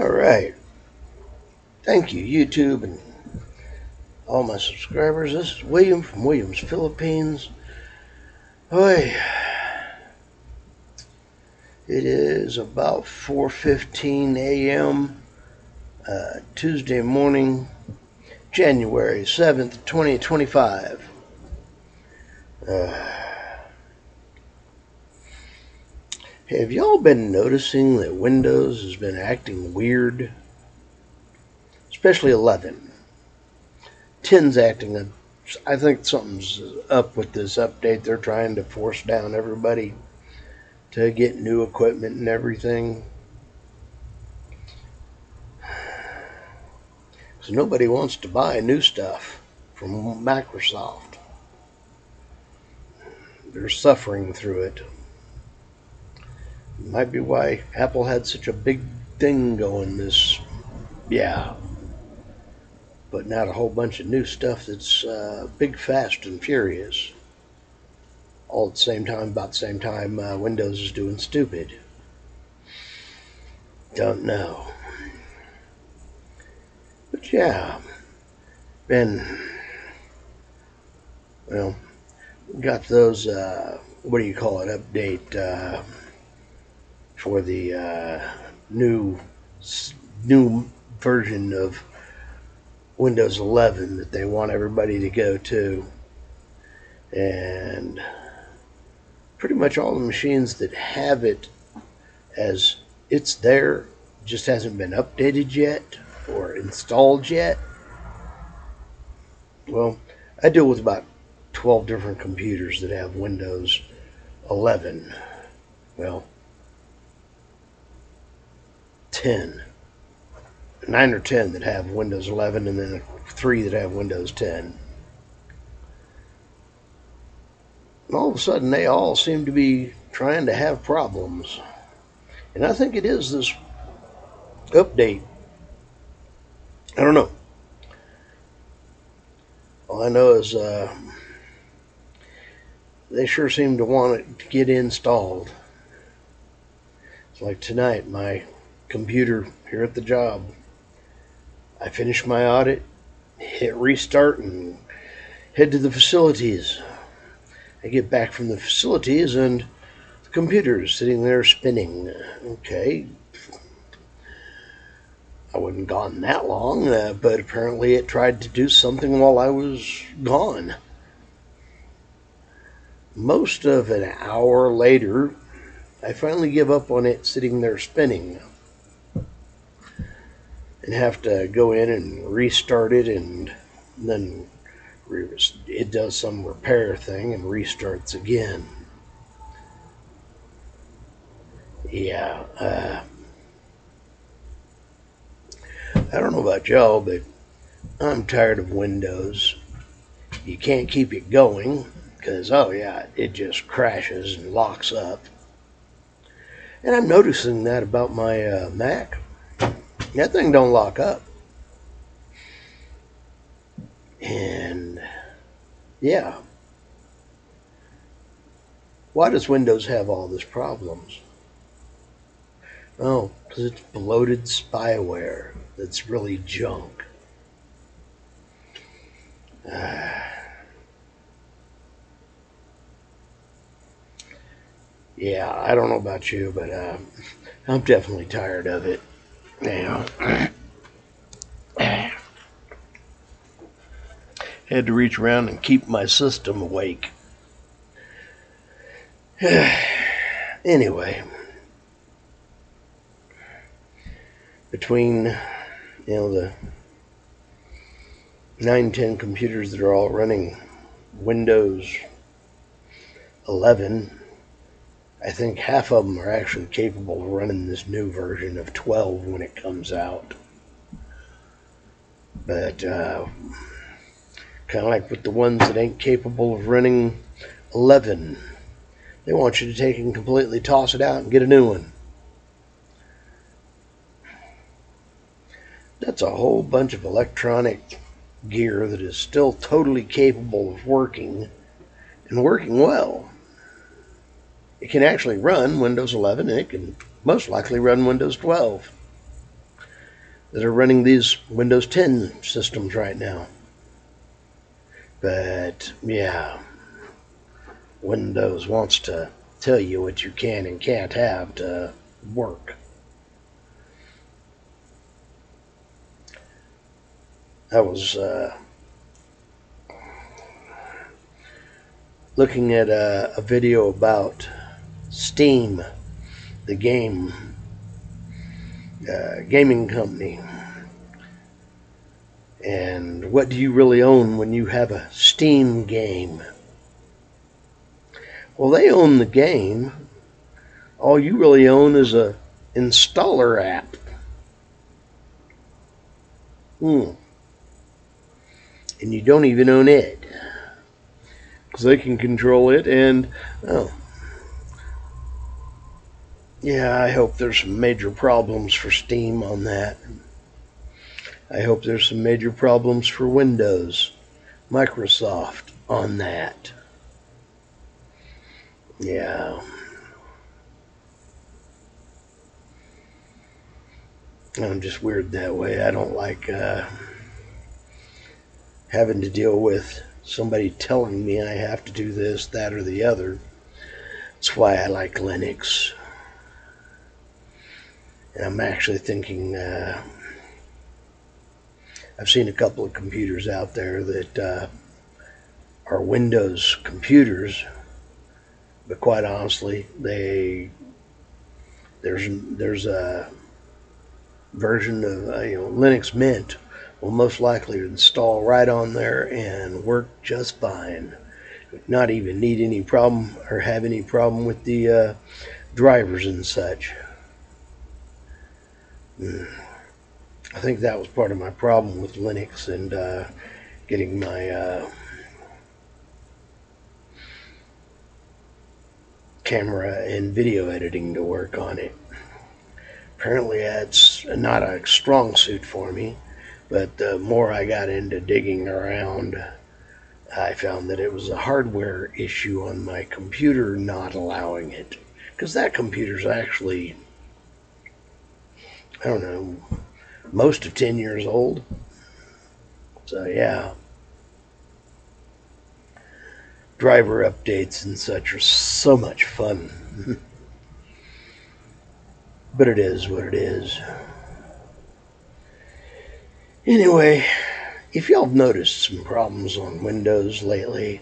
All right. Thank you, YouTube, and all my subscribers. This is William from Williams, Philippines. Boy, it is about 4:15 a.m. Tuesday morning, January 7th, 2025. Have y'all been noticing that Windows has been acting weird? Especially 11. 10's acting up. I think something's up with this update. They're trying to force down everybody to get new equipment and everything. So nobody wants to buy new stuff from Microsoft. They're suffering through it. Might be why Apple had such a big thing going this, putting out a whole bunch of new stuff that's big, fast, and furious. All at the same time, about the same time Windows is doing stupid. Don't know. But yeah, got those, what do you call it, update for the new version of Windows 11 that they want everybody to go to. And pretty much all the machines that have it as it's there just hasn't been updated yet or installed yet. Well, I deal with about 12 different computers that have Windows 11. Well, 9 or 10 that have Windows 11, and then 3 that have Windows 10. And all of a sudden, they all seem to be trying to have problems. And I think it is this update. I don't know. All I know is they sure seem to want it to get installed. It's like tonight, my computer here at the job, I finished my audit, hit restart, and head to the facilities. I get back from the facilities, and the computer is sitting there spinning. Okay. I wasn't gone that long, but apparently it tried to do something while I was gone. Most of an hour later, I finally give up on it sitting there spinning and have to go in and restart it, and then it does some repair thing and restarts again. Yeah, I don't know about y'all, but I'm tired of Windows. You can't keep it going because, it just crashes and locks up. And I'm noticing that about my Mac. That thing don't lock up. And yeah, why does Windows have all these problems? Oh, because it's bloated spyware that's really junk. Yeah, I don't know about you, but I'm definitely tired of it. Had to reach around and keep my system awake. Anyway, between the 9-10 computers that are all running Windows 11, I think half of them are actually capable of running this new version of 12 when it comes out. But kind of like with the ones that ain't capable of running 11, they want you to take and completely toss it out and get a new one. That's a whole bunch of electronic gear that is still totally capable of working and working well. It can actually run Windows 11, and it can most likely run Windows 12. that are running these Windows 10 systems right now. But yeah, Windows wants to tell you what you can and can't have to work. I was looking at a video about Steam, the gaming company. And what do you really own when you have a Steam game? Well, they own the game. All you really own is a installer app. And you don't even own it. Because they can control it, and yeah, I hope there's some major problems for Steam on that. I hope there's some major problems for Windows, Microsoft on that. Yeah. I'm just weird that way. I don't like having to deal with somebody telling me I have to do this, that, or the other. That's why I like Linux. And I'm actually thinking, I've seen a couple of computers out there that are Windows computers, but quite honestly, there's a version of Linux Mint will most likely install right on there and work just fine. Not even need any problem or have any problem with the drivers and such. I think that was part of my problem with Linux and getting my camera and video editing to work on it. Apparently that's not a strong suit for me, but the more I got into digging around, I found that it was a hardware issue on my computer not allowing it. Because that computer's actually, I don't know, most of 10 years old. So yeah. Driver updates and such are so much fun. But it is what it is. Anyway, if y'all have noticed some problems on Windows lately,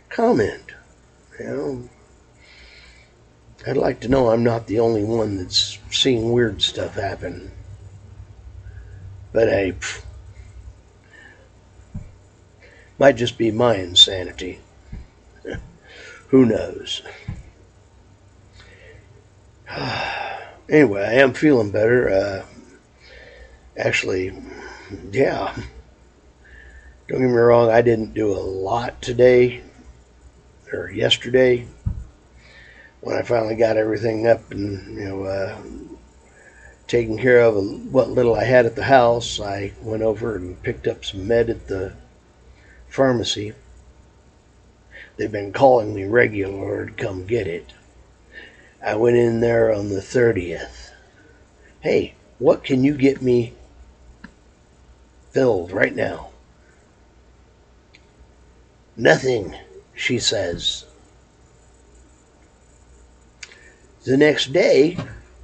comment. I'd like to know I'm not the only one that's seeing weird stuff happen. But hey, might just be my insanity. Who knows? Anyway, I am feeling better. Actually, yeah. Don't get me wrong, I didn't do a lot today or yesterday. When I finally got everything up and taken care of what little I had at the house, I went over and picked up some med at the pharmacy. They've been calling me regular to come get it. I went in there on the 30th. Hey, what can you get me filled right now? Nothing, she says. The next day,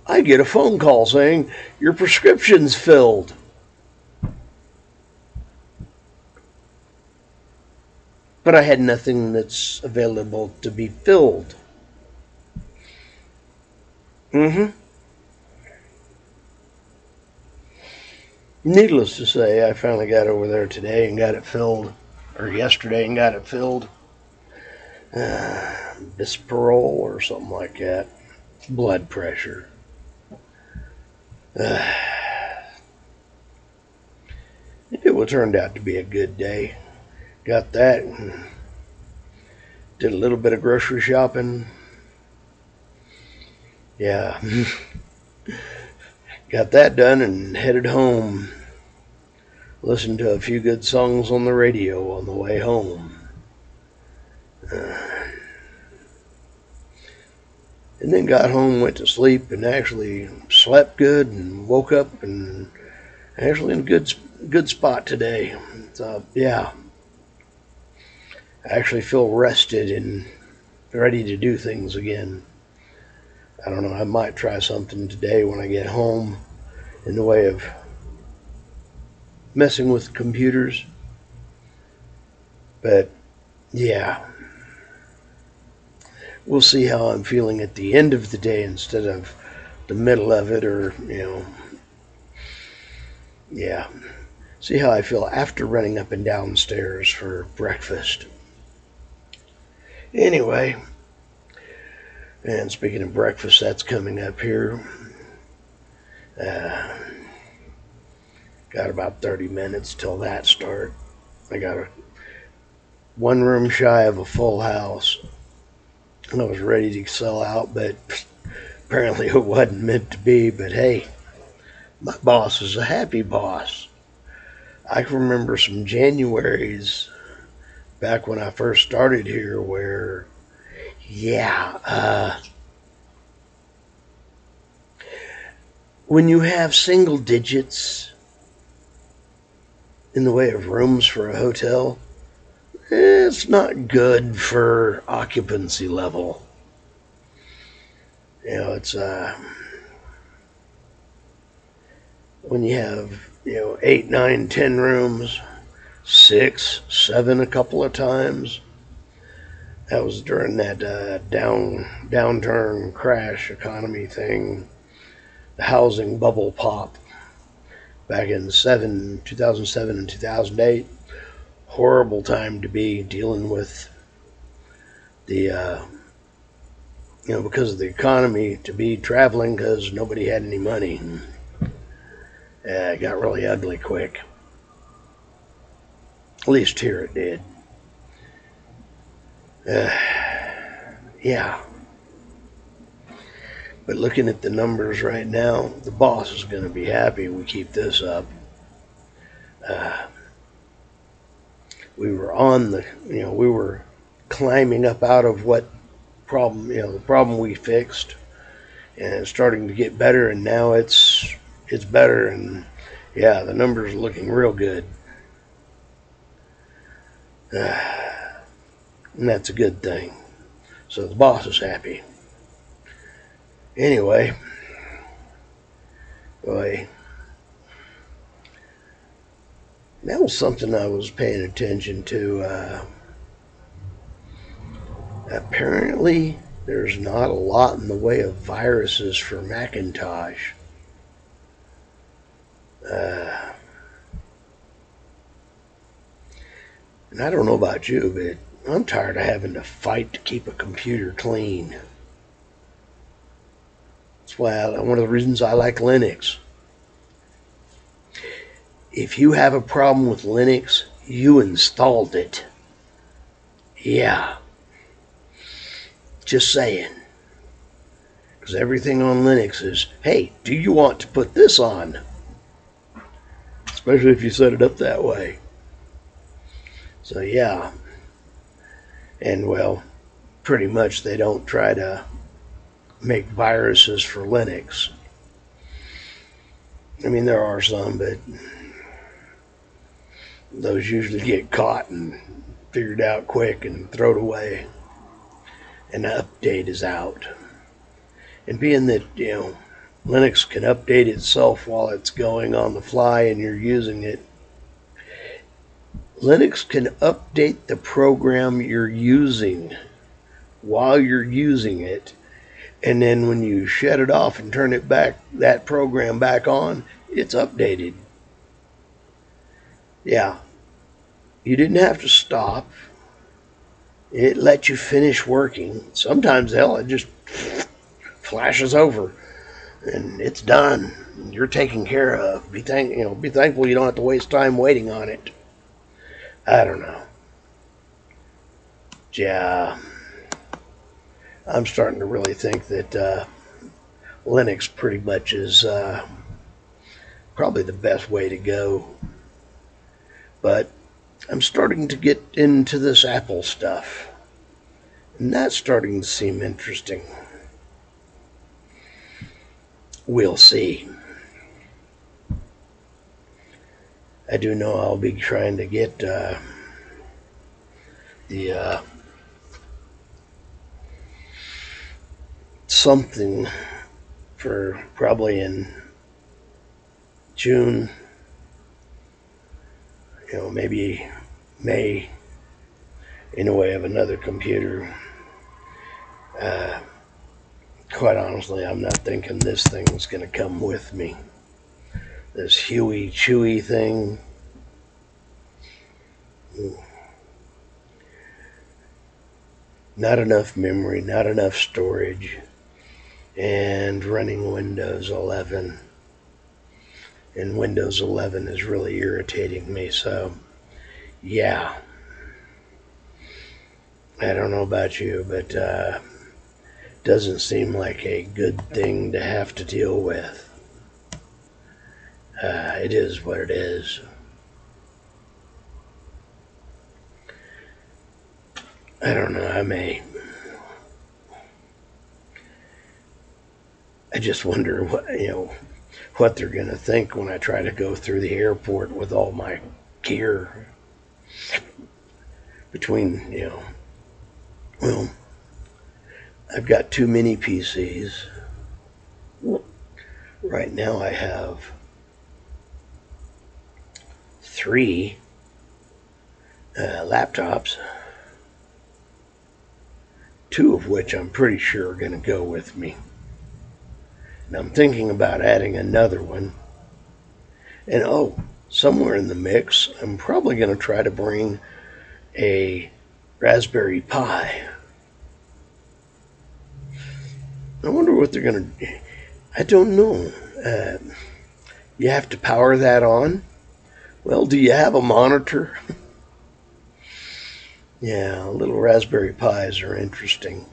I get a phone call saying, your prescription's filled. But I had nothing that's available to be filled. Needless to say, I finally got over there today and got it filled, or yesterday and got it filled. Bisperol or something like that. Blood pressure. It turned out to be a good day. Got that. Did a little bit of grocery shopping. Yeah. Got that done and headed home. Listened to a few good songs on the radio on the way home. and then got home, went to sleep, and actually slept good and woke up and actually in a good spot today. So yeah, I actually feel rested and ready to do things again. I don't know, I might try something today when I get home in the way of messing with computers. But yeah, we'll see how I'm feeling at the end of the day instead of the middle of it, or, yeah. See how I feel after running up and down stairs for breakfast. Anyway, and speaking of breakfast, that's coming up here. Uh, got about 30 minutes till that start. I got a one room shy of a full house. I was ready to sell out, but apparently it wasn't meant to be. But hey, my boss is a happy boss. I can remember some Januaries back when I first started here where, yeah, when you have single digits in the way of rooms for a hotel, it's not good for occupancy level. It's when you have 8, 9, 10 rooms, 6, 7 a couple of times. That was during that downturn crash economy thing, the housing bubble pop back in 2007 and 2008. Horrible time to be dealing with the because of the economy, to be traveling because nobody had any money. It got really ugly quick. At least here it did. Yeah. But looking at the numbers right now, the boss is going to be happy we keep this up. We were we were climbing up out of what problem, the problem we fixed, and it's starting to get better, and now it's better, and yeah, the numbers are looking real good. And that's a good thing. So the boss is happy. Anyway, boy, that was something I was paying attention to. Apparently, there's not a lot in the way of viruses for Macintosh. And I don't know about you, but I'm tired of having to fight to keep a computer clean. That's why one of the reasons I like Linux. If you have a problem with Linux, you installed it. Yeah. Just saying. Because everything on Linux is, hey, do you want to put this on? Especially if you set it up that way. So yeah. And well, pretty much they don't try to make viruses for Linux. I mean, there are some, but those usually get caught and figured out quick and thrown away. And the update is out. And being that, Linux can update itself while it's going on the fly and you're using it, Linux can update the program you're using while you're using it, and then when you shut it off and turn it back, that program back on, it's updated. Yeah. You didn't have to stop. It let you finish working. Sometimes, hell, it just flashes over and it's done. You're taken care of. Be thankful you don't have to waste time waiting on it. I don't know. Yeah. I'm starting to really think that Linux pretty much is probably the best way to go. But I'm starting to get into this Apple stuff, and that's starting to seem interesting. we'll see. I do know I'll be trying to get the something for probably in June, maybe May, in a way of another computer. Quite honestly, I'm not thinking this thing's going to come with me. This Huey Chewy thing. Not enough memory, not enough storage, and running Windows 11. And Windows 11 is really irritating me, so yeah. I don't know about you, but doesn't seem like a good thing to have to deal with. It is what it is. I don't know, I just wonder what they're going to think when I try to go through the airport with all my gear between, well, I've got too many PCs. Right now I have 3 laptops, 2 of which I'm pretty sure are going to go with me. And I'm thinking about adding another one. And somewhere in the mix, I'm probably going to try to bring a Raspberry Pi. I wonder what they're going to do. I don't know. You have to power that on? Well, do you have a monitor? Yeah, little Raspberry Pis are interesting.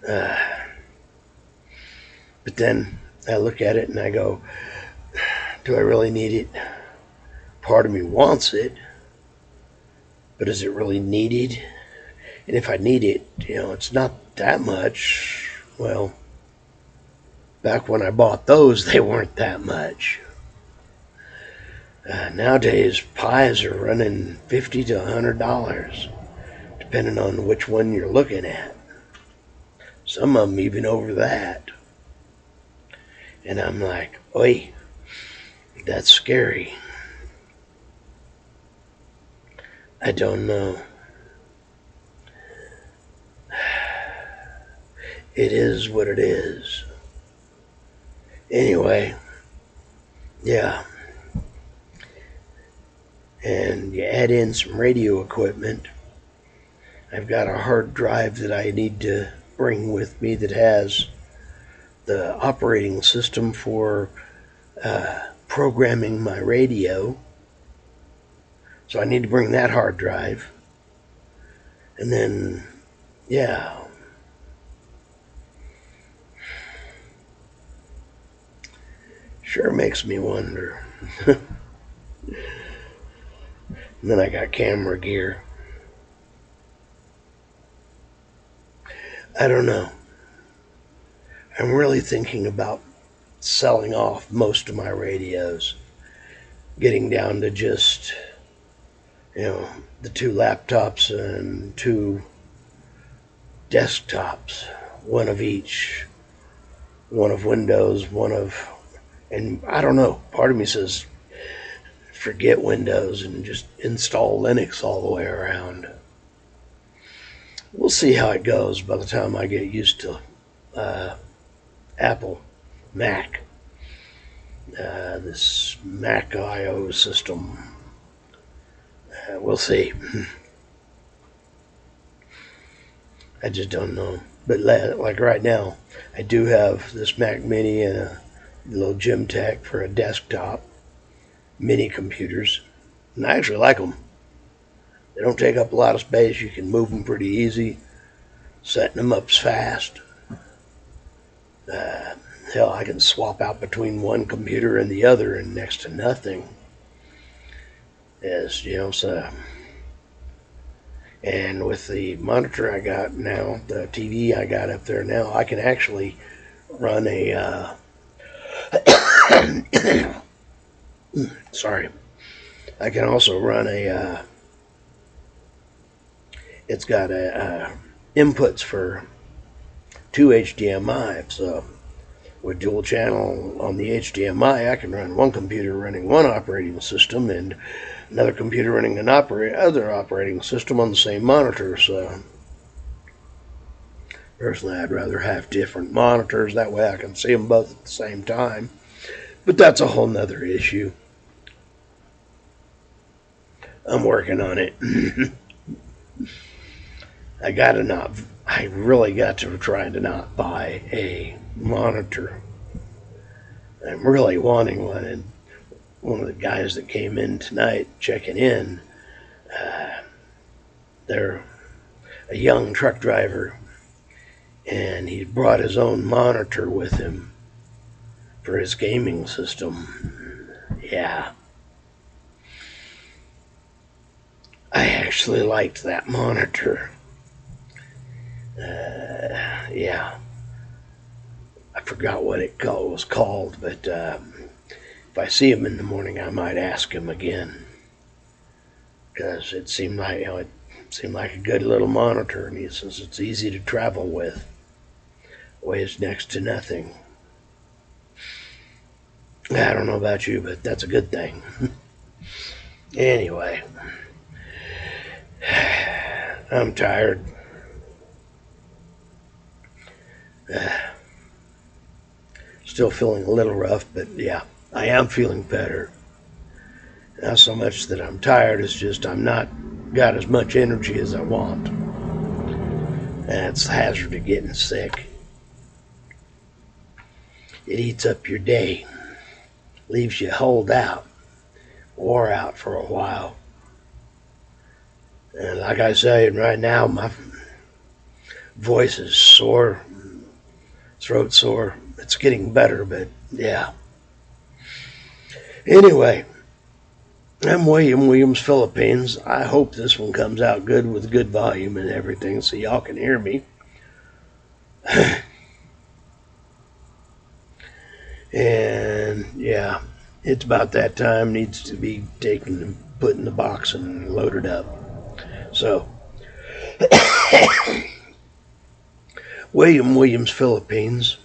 But then I look at it and I go, do I really need it? Part of me wants it, but is it really needed? And if I need it, it's not that much. Well, back when I bought those, they weren't that much. Nowadays, Pis are running $50 to $100, depending on which one you're looking at. Some of them even over that. And I'm like, oi, that's scary. I don't know. It is what it is. Anyway, yeah. And you add in some radio equipment. I've got a hard drive that I need to bring with me that has the operating system for programming my radio. So I need to bring that hard drive. And then, yeah. Sure makes me wonder. And then I got camera gear. I don't know. I'm really thinking about selling off most of my radios. Getting down to just, the 2 laptops and 2 desktops. One of each. One of Windows, and I don't know. Part of me says, forget Windows and just install Linux all the way around. We'll see how it goes by the time I get used to Apple Mac. This Mac I/O system. We'll see. I just don't know. But like right now, I do have this Mac Mini and a little Gemtech for a desktop. Mini computers. And I actually like them. They don't take up a lot of space. You can move them pretty easy. Setting them up's fast. Hell, I can swap out between one computer and the other in next to nothing. So. And with the monitor I got now, the TV I got up there now, I can actually run a sorry. I can also run a. It's got a inputs for two HDMI. So with dual channel on the HDMI, I can run one computer running one operating system and another computer running an other operating system on the same monitor. So personally, I'd rather have different monitors. That way I can see them both at the same time. But that's a whole nother issue. I'm working on it. I really got to try to not buy a monitor. I'm really wanting one. And one of the guys that came in tonight checking in, they're a young truck driver, and he brought his own monitor with him for his gaming system. Yeah. I actually liked that monitor. Yeah. I forgot what it was called, but if I see him in the morning, I might ask him again, because it seemed like it seemed like a good little monitor, and he says it's easy to travel with. Weighs next to nothing. I don't know about you, but that's a good thing. Anyway, I'm tired. Still feeling a little rough, but yeah, I am feeling better. Not so much that I'm tired, it's just I'm not got as much energy as I want. That's the hazard of getting sick. It eats up your day, leaves you holed out, wore out for a while. And like I say, right now my voice is sore, throat sore. It's getting better, but yeah. Anyway, I'm Williams, Philippines. I hope this one comes out good with good volume and everything so y'all can hear me. And yeah, it's about that time. Needs to be taken and put in the box and loaded up. So, Williams, Philippines.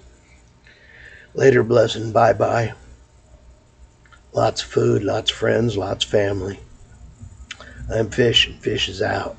Later blessing, bye-bye. Lots of food, lots of friends, lots of family. I'm fishing. Fish is out.